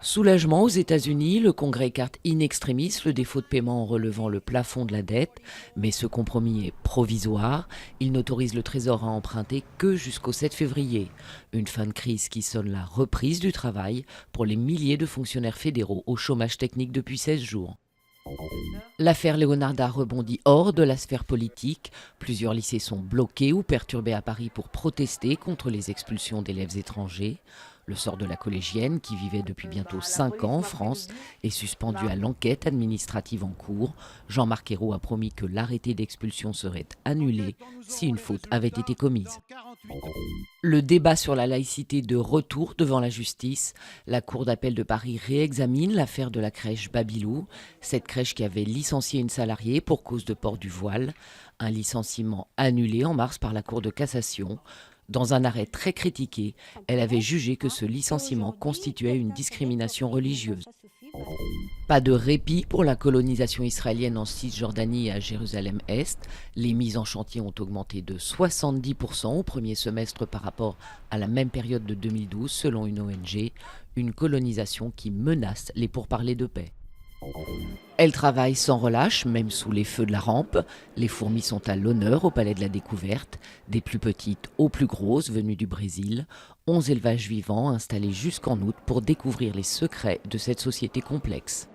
Soulagement aux États-Unis, le Congrès écarte in extremis le défaut de paiement en relevant le plafond de la dette, mais ce compromis est provisoire. Il n'autorise le Trésor à emprunter que jusqu'au 7 février. Une fin de crise qui sonne la reprise du travail pour les milliers de fonctionnaires fédéraux au chômage technique depuis 16 jours. L'affaire Leonarda rebondit hors de la sphère politique. Plusieurs lycées sont bloqués ou perturbés à Paris pour protester contre les expulsions d'élèves étrangers. Le sort de la collégienne, qui vivait depuis bientôt 5 ans en France, est suspendu à l'enquête administrative en cours. Jean-Marc Ayrault a promis que l'arrêté d'expulsion serait annulé si une faute avait été commise. Le débat sur la laïcité de retour devant la justice. La Cour d'appel de Paris réexamine l'affaire de la crèche Babylou, cette crèche qui avait licencié une salariée pour cause de port du voile. Un licenciement annulé en mars par la Cour de cassation. Dans un arrêt très critiqué, elle avait jugé que ce licenciement constituait une discrimination religieuse. Pas de répit pour la colonisation israélienne en Cisjordanie et à Jérusalem-Est. Les mises en chantier ont augmenté de 70% au premier semestre par rapport à la même période de 2012, selon une ONG. Une colonisation qui menace les pourparlers de paix. Elle travaille sans relâche, même sous les feux de la rampe. Les fourmis sont à l'honneur au Palais de la Découverte, des plus petites aux plus grosses venues du Brésil. 11 élevages vivants installés jusqu'en août pour découvrir les secrets de cette société complexe.